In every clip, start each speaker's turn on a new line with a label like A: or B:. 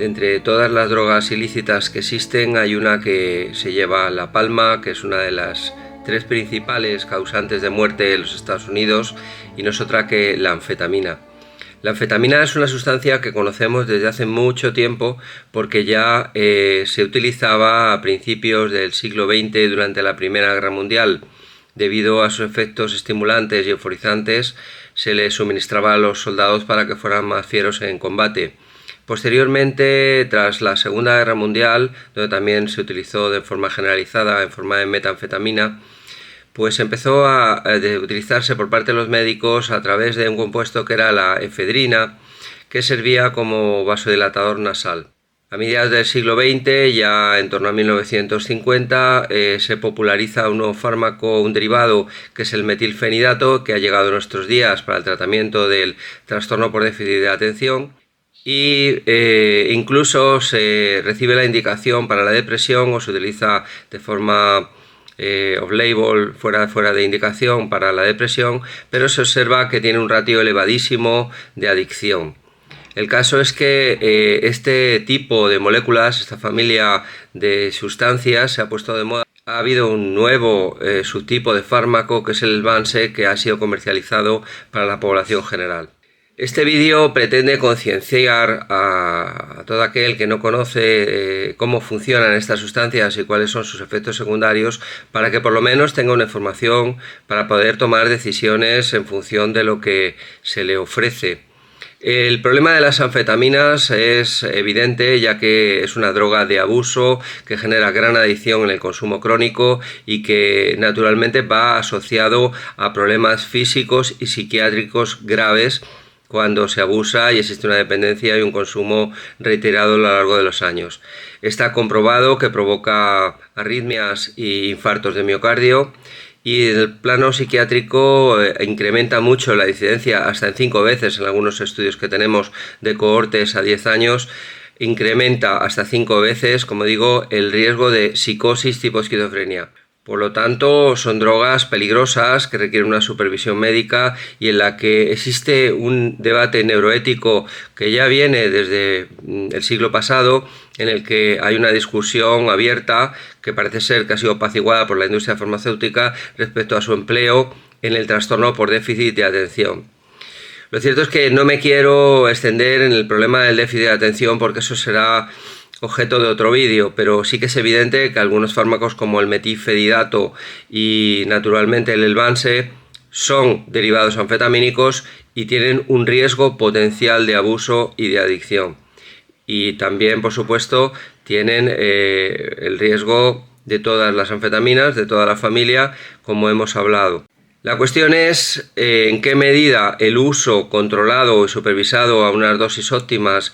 A: Entre todas las drogas ilícitas que existen hay una que se lleva la palma, que es una de las 3 principales causantes de muerte en los Estados Unidos, y no es otra que la anfetamina. La anfetamina es una sustancia que conocemos desde hace mucho tiempo porque ya se utilizaba a principios del siglo XX durante la Primera Guerra Mundial. Debido a sus efectos estimulantes y euforizantes, se les suministraba a los soldados para que fueran más fieros en combate. Posteriormente, tras la Segunda Guerra Mundial, donde también se utilizó de forma generalizada en forma de metanfetamina, pues empezó a utilizarse por parte de los médicos a través de un compuesto que era la efedrina, que servía como vasodilatador nasal. A mediados del siglo XX, ya en torno a 1950, se populariza un nuevo fármaco, un derivado, que es el metilfenidato, que ha llegado a nuestros días para el tratamiento del trastorno por déficit de atención. Y incluso se recibe la indicación para la depresión o se utiliza de forma off-label, fuera de indicación para la depresión, pero se observa que tiene un ratio elevadísimo de adicción. El caso es que este tipo de moléculas, esta familia de sustancias se ha puesto de moda. Ha habido un nuevo subtipo de fármaco que es el Vance, que ha sido comercializado para la población general. Este vídeo pretende concienciar a todo aquel que no conoce cómo funcionan estas sustancias y cuáles son sus efectos secundarios, para que por lo menos tenga una información para poder tomar decisiones en función de lo que se le ofrece. El problema de las anfetaminas es evidente, ya que es una droga de abuso que genera gran adicción en el consumo crónico y que naturalmente va asociado a problemas físicos y psiquiátricos graves cuando se abusa y existe una dependencia y un consumo reiterado a lo largo de los años. Está comprobado que provoca arritmias e infartos de miocardio, y en el plano psiquiátrico incrementa mucho la incidencia, hasta en 5 veces en algunos estudios que tenemos de cohortes a 10 años, incrementa hasta 5 veces, como digo, el riesgo de psicosis tipo esquizofrenia. Por lo tanto, son drogas peligrosas que requieren una supervisión médica y en la que existe un debate neuroético que ya viene desde el siglo pasado, en el que hay una discusión abierta que parece ser que ha sido apaciguada por la industria farmacéutica respecto a su empleo en el trastorno por déficit de atención. Lo cierto es que no me quiero extender en el problema del déficit de atención porque eso será objeto de otro vídeo, pero sí que es evidente que algunos fármacos como el metilfenidato y naturalmente el Elvanse son derivados anfetamínicos y tienen un riesgo potencial de abuso y de adicción. Y también, por supuesto, tienen el riesgo de todas las anfetaminas, de toda la familia, como hemos hablado. La cuestión es en qué medida el uso controlado y supervisado a unas dosis óptimas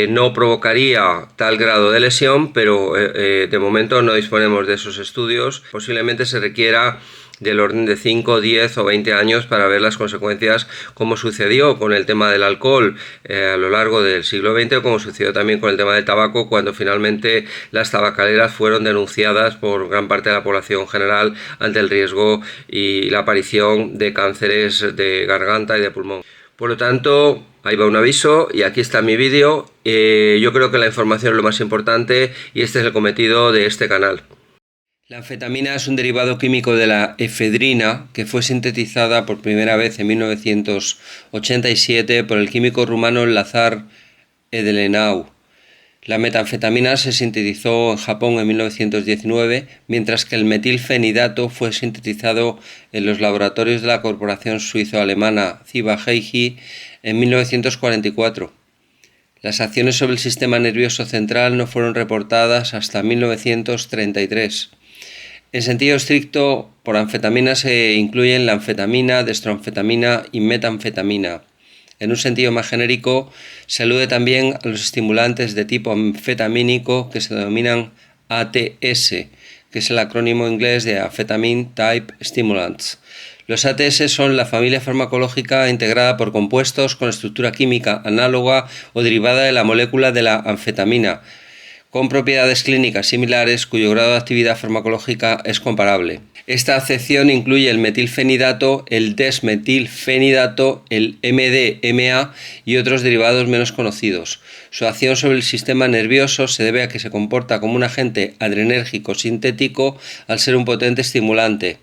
A: no provocaría tal grado de lesión, pero de momento no disponemos de esos estudios. Posiblemente se requiera del orden de 5, 10 o 20 años para ver las consecuencias, como sucedió con el tema del alcohol a lo largo del siglo XX, o como sucedió también con el tema del tabaco, cuando finalmente las tabacaleras fueron denunciadas por gran parte de la población general ante el riesgo y la aparición de cánceres de garganta y de pulmón. Por lo tanto, ahí va un aviso y aquí está mi vídeo. Yo creo que la información es lo más importante y este es el cometido de este canal. La anfetamina es un derivado químico de la efedrina que fue sintetizada por primera vez en 1987 por el químico rumano Lazar Edelenau. La metanfetamina se sintetizó en Japón en 1919, mientras que el metilfenidato fue sintetizado en los laboratorios de la corporación suizo-alemana Ciba Geigy en 1944. Las acciones sobre el sistema nervioso central no fueron reportadas hasta 1933. En sentido estricto, por anfetamina se incluyen la anfetamina, destroanfetamina y metanfetamina. En un sentido más genérico, se alude también a los estimulantes de tipo anfetamínico que se denominan ATS, que es el acrónimo inglés de Amphetamine Type Stimulants. Los ATS son la familia farmacológica integrada por compuestos con estructura química análoga o derivada de la molécula de la anfetamina, con propiedades clínicas similares cuyo grado de actividad farmacológica es comparable. Esta acepción incluye el metilfenidato, el desmetilfenidato, el MDMA y otros derivados menos conocidos. Su acción sobre el sistema nervioso se debe a que se comporta como un agente adrenérgico sintético al ser un potente estimulante.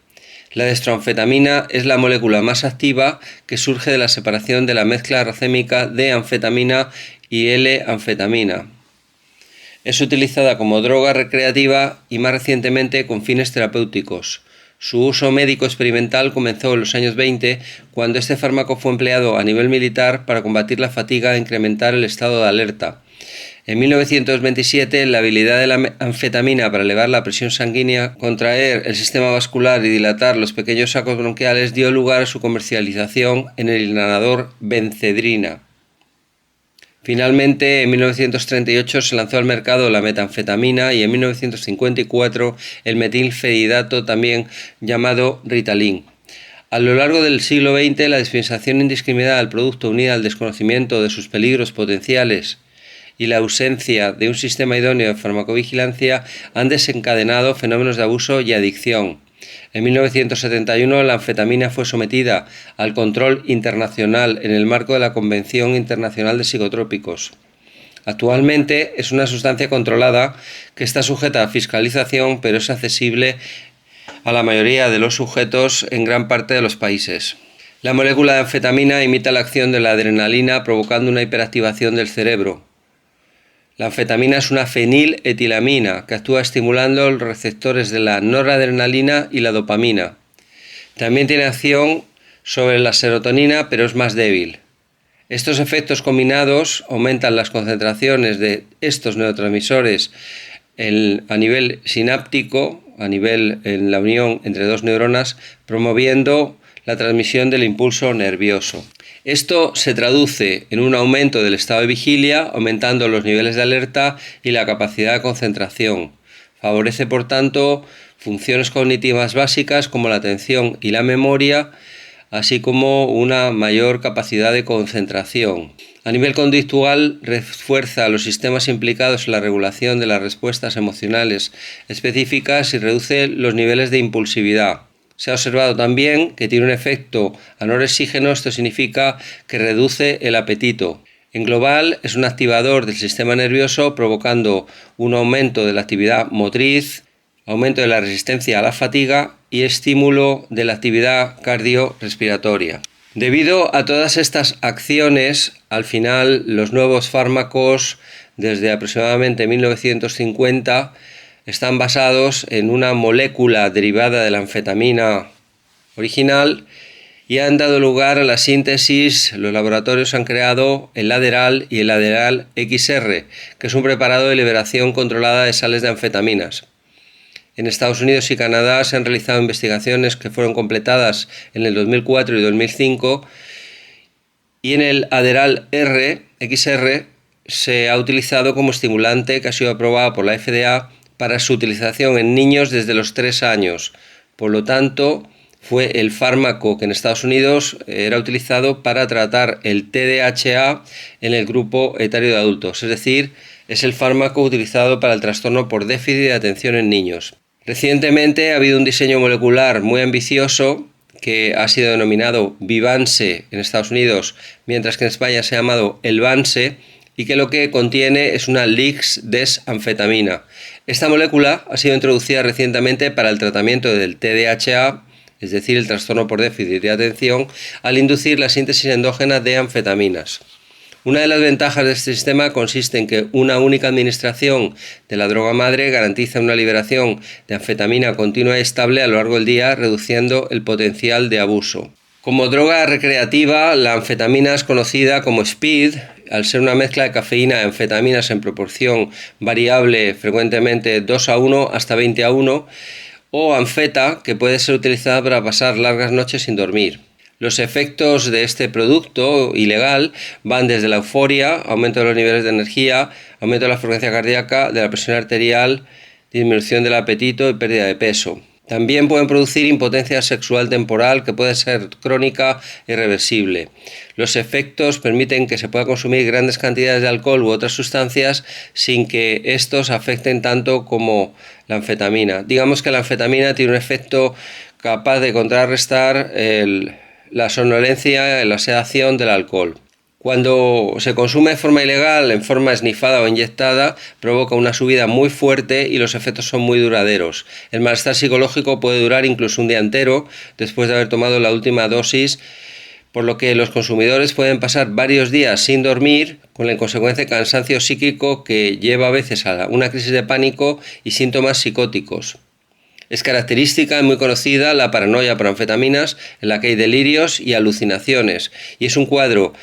A: La dextroanfetamina es la molécula más activa que surge de la separación de la mezcla racémica de anfetamina y L-anfetamina. Es utilizada como droga recreativa y más recientemente con fines terapéuticos. Su uso médico experimental comenzó en los años 20, cuando este fármaco fue empleado a nivel militar para combatir la fatiga e incrementar el estado de alerta. En 1927, la habilidad de la anfetamina para elevar la presión sanguínea, contraer el sistema vascular y dilatar los pequeños sacos bronquiales dio lugar a su comercialización en el inhalador Benzedrina. Finalmente, en 1938 se lanzó al mercado la metanfetamina y en 1954 el metilfenidato, también llamado Ritalin. A lo largo del siglo XX, la dispensación indiscriminada del producto unida al desconocimiento de sus peligros potenciales y la ausencia de un sistema idóneo de farmacovigilancia han desencadenado fenómenos de abuso y adicción. En 1971 la anfetamina fue sometida al control internacional en el marco de la Convención Internacional de Psicotrópicos. Actualmente es una sustancia controlada que está sujeta a fiscalización, pero es accesible a la mayoría de los sujetos en gran parte de los países. La molécula de anfetamina imita la acción de la adrenalina provocando una hiperactivación del cerebro. La anfetamina es una feniletilamina que actúa estimulando los receptores de la noradrenalina y la dopamina. También tiene acción sobre la serotonina, pero es más débil. Estos efectos combinados aumentan las concentraciones de estos neurotransmisores a nivel sináptico, en la unión entre dos neuronas, promoviendo la transmisión del impulso nervioso. Esto se traduce en un aumento del estado de vigilia, aumentando los niveles de alerta y la capacidad de concentración. Favorece, por tanto, funciones cognitivas básicas como la atención y la memoria, así como una mayor capacidad de concentración. A nivel conductual, refuerza los sistemas implicados en la regulación de las respuestas emocionales específicas y reduce los niveles de impulsividad. Se ha observado también que tiene un efecto anorexígeno, esto significa que reduce el apetito. En global, es un activador del sistema nervioso, provocando un aumento de la actividad motriz, aumento de la resistencia a la fatiga y estímulo de la actividad cardiorrespiratoria. Debido a todas estas acciones, al final los nuevos fármacos, desde aproximadamente 1950, están basados en una molécula derivada de la anfetamina original y han dado lugar a la síntesis. Los laboratorios han creado el Laderal y el Laderal XR, que es un preparado de liberación controlada de sales de anfetaminas. En Estados Unidos y Canadá se han realizado investigaciones que fueron completadas en el 2004 y 2005 y en el Adderall XR se ha utilizado como estimulante que ha sido aprobado por la FDA para su utilización en niños desde los 3 años. Por lo tanto, fue el fármaco que en Estados Unidos era utilizado para tratar el TDAH en el grupo etario de adultos, es decir, es el fármaco utilizado para el trastorno por déficit de atención en niños. Recientemente ha habido un diseño molecular muy ambicioso que ha sido denominado Vyvanse en Estados Unidos, mientras que en España se ha llamado Elvanse, y que lo que contiene es una lix-desanfetamina. Esta molécula ha sido introducida recientemente para el tratamiento del TDAH, es decir, el trastorno por déficit de atención, al inducir la síntesis endógena de anfetaminas. Una de las ventajas de este sistema consiste en que una única administración de la droga madre garantiza una liberación de anfetamina continua y estable a lo largo del día, reduciendo el potencial de abuso. Como droga recreativa, la anfetamina es conocida como speed, al ser una mezcla de cafeína y anfetaminas en proporción variable, frecuentemente 2:1 hasta 20:1, o anfeta, que puede ser utilizada para pasar largas noches sin dormir. Los efectos de este producto ilegal van desde la euforia, aumento de los niveles de energía, aumento de la frecuencia cardíaca, de la presión arterial, disminución del apetito y pérdida de peso. También pueden producir impotencia sexual temporal que puede ser crónica e irreversible. Los efectos permiten que se pueda consumir grandes cantidades de alcohol u otras sustancias sin que estos afecten tanto como la anfetamina. Digamos que la anfetamina tiene un efecto capaz de contrarrestar la somnolencia, la sedación del alcohol. Cuando se consume de forma ilegal, en forma esnifada o inyectada, provoca una subida muy fuerte y los efectos son muy duraderos. El malestar psicológico puede durar incluso un día entero después de haber tomado la última dosis, por lo que los consumidores pueden pasar varios días sin dormir, con el consecuente cansancio psíquico que lleva a veces a una crisis de pánico y síntomas psicóticos. Es característica y muy conocida la paranoia por anfetaminas, en la que hay delirios y alucinaciones, y es un cuadro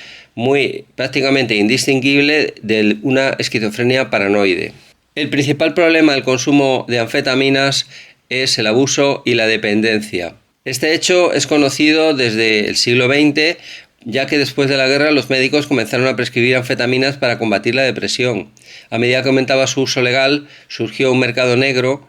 A: prácticamente indistinguible de una esquizofrenia paranoide. El principal problema del consumo de anfetaminas es el abuso y la dependencia. Este hecho es conocido desde el siglo XX, ya que después de la guerra los médicos comenzaron a prescribir anfetaminas para combatir la depresión. A medida que aumentaba su uso legal, surgió un mercado negro,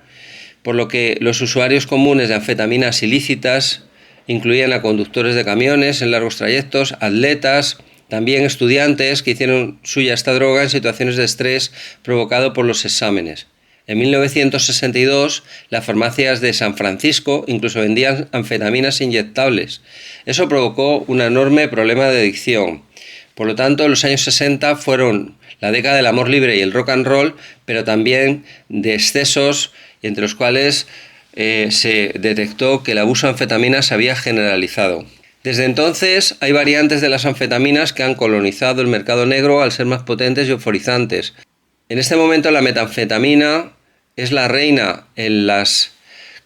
A: por lo que los usuarios comunes de anfetaminas ilícitas incluían a conductores de camiones en largos trayectos, atletas, también estudiantes que hicieron suya esta droga en situaciones de estrés provocado por los exámenes. En 1962, las farmacias de San Francisco incluso vendían anfetaminas inyectables. Eso provocó un enorme problema de adicción. Por lo tanto, los años 60 fueron la década del amor libre y el rock and roll, pero también de excesos, entre los cuales se detectó que el abuso de anfetaminas se había generalizado. Desde entonces hay variantes de las anfetaminas que han colonizado el mercado negro al ser más potentes y euforizantes. En este momento la metanfetamina es la reina en las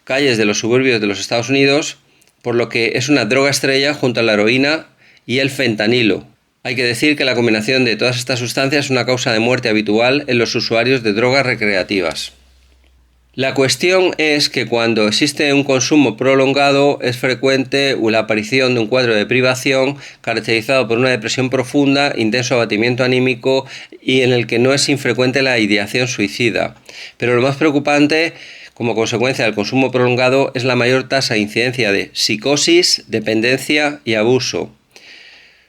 A: calles de los suburbios de los Estados Unidos, por lo que es una droga estrella junto a la heroína y el fentanilo. Hay que decir que la combinación de todas estas sustancias es una causa de muerte habitual en los usuarios de drogas recreativas. La cuestión es que cuando existe un consumo prolongado es frecuente la aparición de un cuadro de privación caracterizado por una depresión profunda, intenso abatimiento anímico y en el que no es infrecuente la ideación suicida. Pero lo más preocupante, como consecuencia del consumo prolongado, es la mayor tasa de incidencia de psicosis, dependencia y abuso.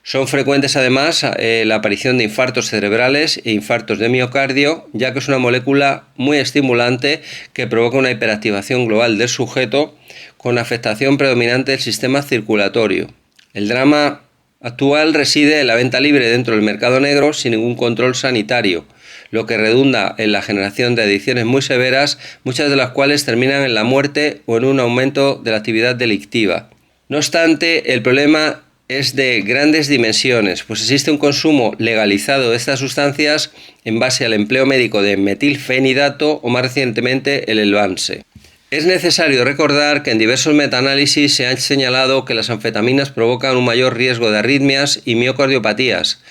A: Son frecuentes además la aparición de infartos cerebrales e infartos de miocardio, ya que es una molécula muy estimulante que provoca una hiperactivación global del sujeto con afectación predominante del sistema circulatorio. El drama actual reside en la venta libre dentro del mercado negro sin ningún control sanitario, lo que redunda en la generación de adicciones muy severas, muchas de las cuales terminan en la muerte o en un aumento de la actividad delictiva. No obstante, el problema es de grandes dimensiones, pues existe un consumo legalizado de estas sustancias en base al empleo médico de metilfenidato o más recientemente el Elvanse. Es necesario recordar que en diversos metaanálisis se ha señalado que las anfetaminas provocan un mayor riesgo de arritmias y miocardiopatías,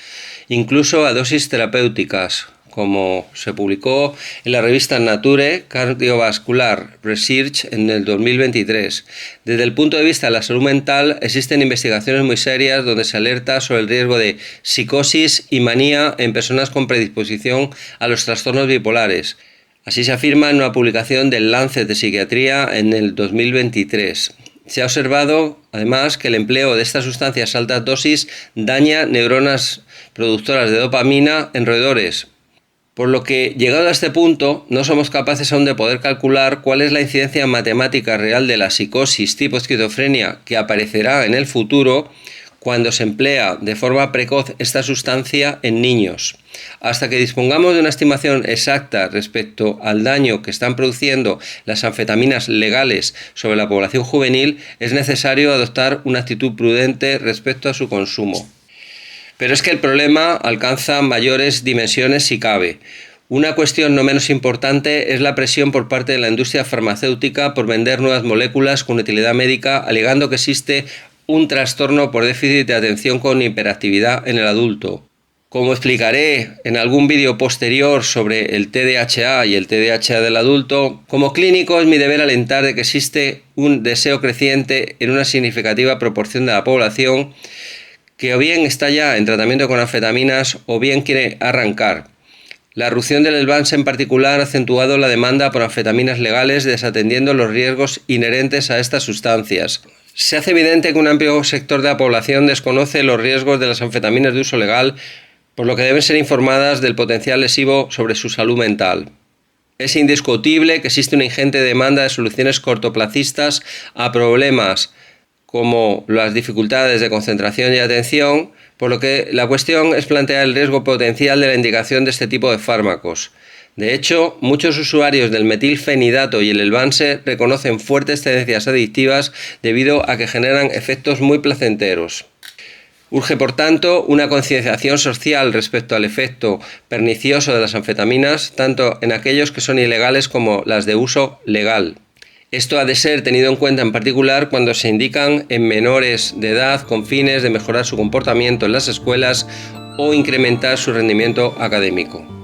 A: incluso a dosis terapéuticas, como se publicó en la revista Nature Cardiovascular Research en el 2023. Desde el punto de vista de la salud mental, existen investigaciones muy serias donde se alerta sobre el riesgo de psicosis y manía en personas con predisposición a los trastornos bipolares. Así se afirma en una publicación del Lancet de Psiquiatría en el 2023. Se ha observado, además, que el empleo de estas sustancias a altas dosis daña neuronas productoras de dopamina en roedores, por lo que, llegado a este punto, no somos capaces aún de poder calcular cuál es la incidencia matemática real de la psicosis tipo esquizofrenia que aparecerá en el futuro cuando se emplea de forma precoz esta sustancia en niños. Hasta que dispongamos de una estimación exacta respecto al daño que están produciendo las anfetaminas legales sobre la población juvenil, es necesario adoptar una actitud prudente respecto a su consumo. Pero es que el problema alcanza mayores dimensiones si cabe. Una cuestión no menos importante es la presión por parte de la industria farmacéutica por vender nuevas moléculas con utilidad médica, alegando que existe un trastorno por déficit de atención con hiperactividad en el adulto. Como explicaré en algún vídeo posterior sobre el TDAH y el TDAH del adulto, como clínico es mi deber alentar de que existe un deseo creciente en una significativa proporción de la población que o bien está ya en tratamiento con anfetaminas o bien quiere arrancar. La erupción del Elbanse en particular ha acentuado la demanda por anfetaminas legales, desatendiendo los riesgos inherentes a estas sustancias. Se hace evidente que un amplio sector de la población desconoce los riesgos de las anfetaminas de uso legal, por lo que deben ser informadas del potencial lesivo sobre su salud mental. Es indiscutible que existe una ingente demanda de soluciones cortoplacistas a problemas como las dificultades de concentración y atención, por lo que la cuestión es plantear el riesgo potencial de la indicación de este tipo de fármacos. De hecho, muchos usuarios del metilfenidato y el Elbanse reconocen fuertes tendencias adictivas debido a que generan efectos muy placenteros. Urge, por tanto, una concienciación social respecto al efecto pernicioso de las anfetaminas, tanto en aquellos que son ilegales como las de uso legal. Esto ha de ser tenido en cuenta en particular cuando se indican en menores de edad con fines de mejorar su comportamiento en las escuelas o incrementar su rendimiento académico.